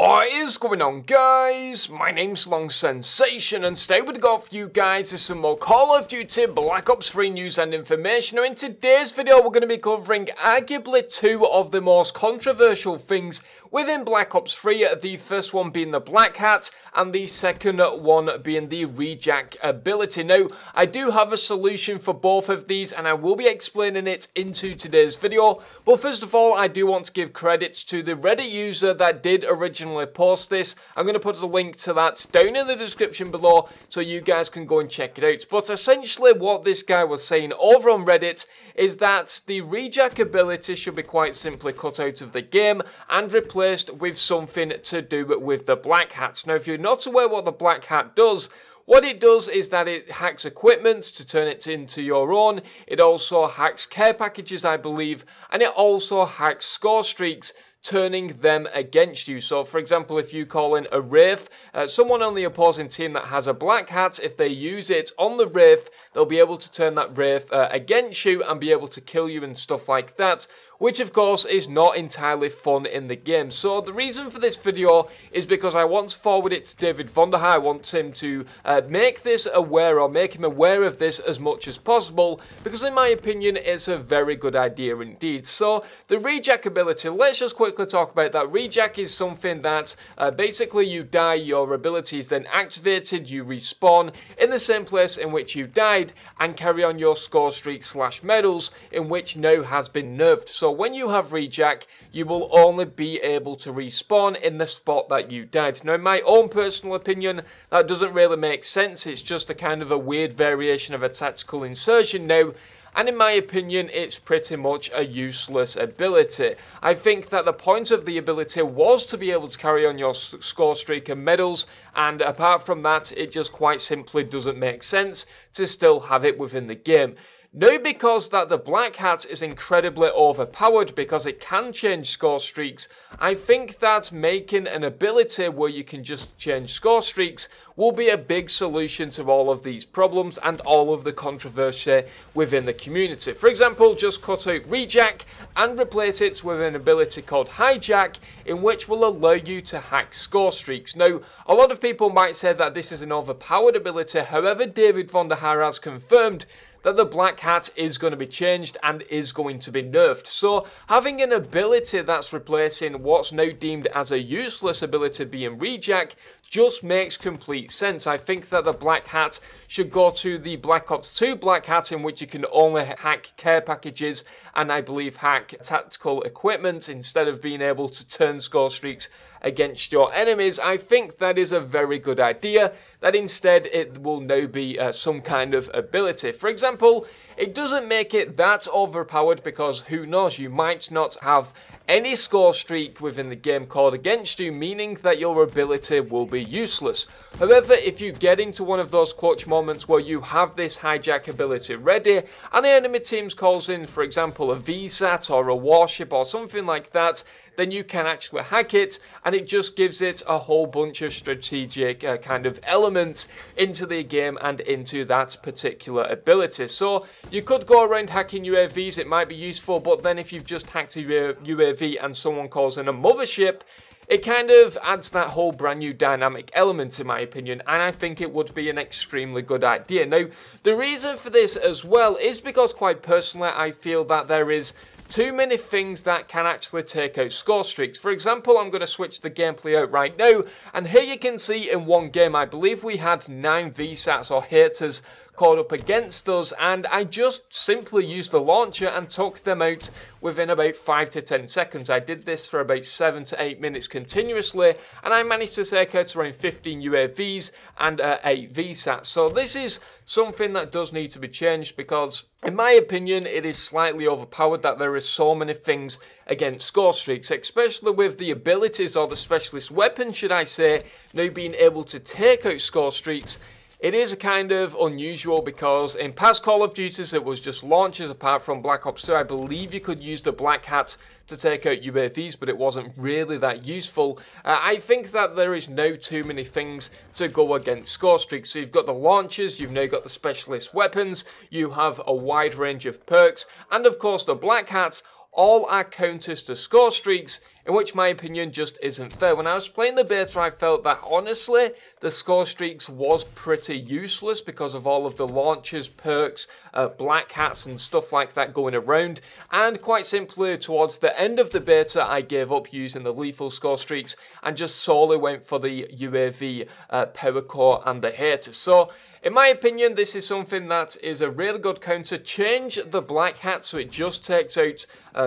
What is going on, guys? My name's Long Sensation, and today we've got for you guys is some more Call of Duty Black Ops 3 news and information. Now, in today's video, we're going to be covering arguably two of the most controversial things within Black Ops 3, the first one being the Black Hat, and the second one being the Rejack Ability. Now, I do have a solution for both of these, and I will be explaining it into today's video. But first of all, I do want to give credits to the Reddit user that did originally post this. I'm going to put a link to that down in the description below, so you guys can go and check it out. But essentially, what this guy was saying over on Reddit is that the Rejack Ability should be quite simply cut out of the game and replaced with something to do with the Black Hats. Now, if you're not aware what the Black Hat does, what it does is that it hacks equipment to turn it into your own. It also hacks care packages, I believe, and it also hacks score streaks, turning them against you. So, for example, if you call in a Wraith, someone on the opposing team that has a Black Hat, if they use it on the Wraith, they'll be able to turn that Wraith against you and be able to kill you and stuff like that, which of course is not entirely fun in the game. So the reason for this video is because I want to forward it to David Vonderhaar. I want him to make this aware, or make him aware of this as much as possible, because in my opinion it's a very good idea indeed. So the Rejack Ability, let's just quickly talk about that. Rejack is something that basically you die, your ability is then activated, you respawn in the same place in which you died and carry on your score streak / medals, in which now has been nerfed. So when you have Rejack, you will only be able to respawn in the spot that you died. Now, in my own personal opinion, that doesn't really make sense. It's just a kind of a weird variation of a tactical insertion now. And in my opinion, it's pretty much a useless ability. I think that the point of the ability was to be able to carry on your score streak and medals, and apart from that, it just quite simply doesn't make sense to still have it within the game. Now, because that the Black Hat is incredibly overpowered because it can change score streaks, I think that making an ability where you can just change score streaks will be a big solution to all of these problems and all of the controversy within the community. For example, just cut out Rejack and replace it with an ability called HIJACK, in which will allow you to hack score streaks. Now, a lot of people might say that this is an overpowered ability. However, David Vonderhaar has confirmed that the Black Hat is going to be changed and is going to be nerfed. So having an ability that's replacing what's now deemed as a useless ability being Rejack just makes complete sense. I think that the Black Hat should go to the Black Ops 2 Black Hat, in which you can only hack care packages and I believe hack tactical equipment instead of being able to turn score streaks against your enemies. I think that is a very good idea, that instead it will now be some kind of ability. For example, it doesn't make it that overpowered because who knows, you might not have any score streak within the game called against you, meaning that your ability will be useless. However, if you get into one of those clutch moments where you have this Hijack ability ready and the enemy team calls in, for example, a VSAT or a warship or something like that, then you can actually hack it, and it just gives it a whole bunch of strategic kind of elements into the game and into that particular ability. So you could go around hacking UAVs, it might be useful, but then if you've just hacked a UAV and someone calls in a mothership, it kind of adds that whole brand new dynamic element, in my opinion, and I think it would be an extremely good idea. Now, the reason for this as well is because, quite personally, I feel that there is too many things that can actually take out score streaks. For example, I'm going to switch the gameplay out right now, and here you can see in one game, I believe we had 9 VSATs or haters caught up against us, and I just simply used the launcher and took them out within about 5 to 10 seconds. I did this for about 7 to 8 minutes continuously, and I managed to take out around 15 UAVs and 8 VSATs. So this is something that does need to be changed, because in my opinion it is slightly overpowered that there is so many things against score streaks, especially with the abilities, or the specialist weapons should I say, now being able to take out score streaks. It is a kind of unusual because in past Call of Duties it was just launchers. Apart from Black Ops 2, I believe you could use the Black Hats to take out UAVs, but it wasn't really that useful. I think that there is now too many things to go against score streaks. So you've got the launchers, you've now got the specialist weapons, you have a wide range of perks, and of course the Black Hats all are counters to score streaks, in which my opinion just isn't fair. When I was playing the beta, I felt that honestly, the score streaks was pretty useless because of all of the launchers, perks, black hats and stuff like that going around, and quite simply towards the end of the beta I gave up using the lethal score streaks and just solely went for the UAV power core and the hater. So in my opinion, this is something that is a really good counter. Change the black hat so it just takes out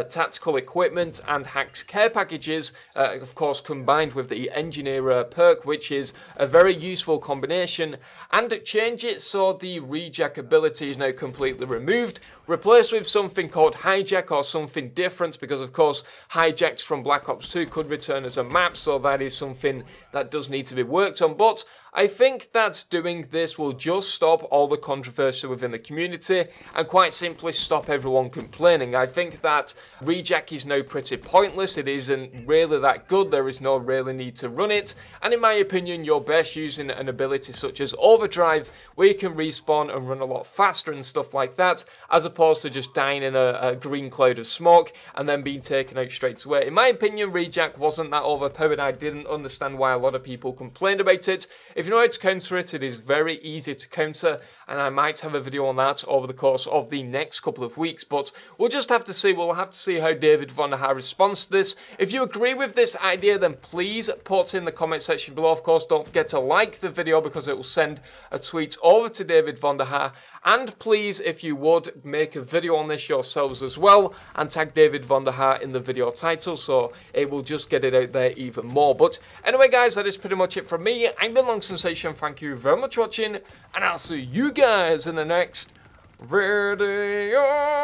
tactical equipment and hacks care packages, of course combined with the engineer perk, which is a very useful combination, and change it so the Rejack ability is now completely removed, replaced with something called hijack or something different, because of course hijacks from Black Ops 2 could return as a map, so that is something that does need to be worked on. But I think that doing this will just stop all the controversy within the community and quite simply stop everyone complaining. I think that Rejack is now pretty pointless. It isn't really that good. There is no really need to run it. And in my opinion, you're best using an ability such as Overdrive, where you can respawn and run a lot faster and stuff like that, as opposed to just dying in a green cloud of smoke and then being taken out straight away. In my opinion, Rejack wasn't that overpowered. I didn't understand why a lot of people complained about it. If you know how to counter it, it is very easy to counter, and I might have a video on that over the course of the next couple of weeks, but we'll just have to see. We'll have to see how David Von der Haar responds to this. If you agree with this idea, then please put in the comment section below. Of course, don't forget to like the video because it will send a tweet over to David Von der Haar. And please, if you would, make a video on this yourselves as well and tag David Von der Haar in the video title, so it will just get it out there even more. But anyway, guys, that is pretty much it from me. I've been Long Sensation. Thank you very much for watching, and I'll see you guys in the next video.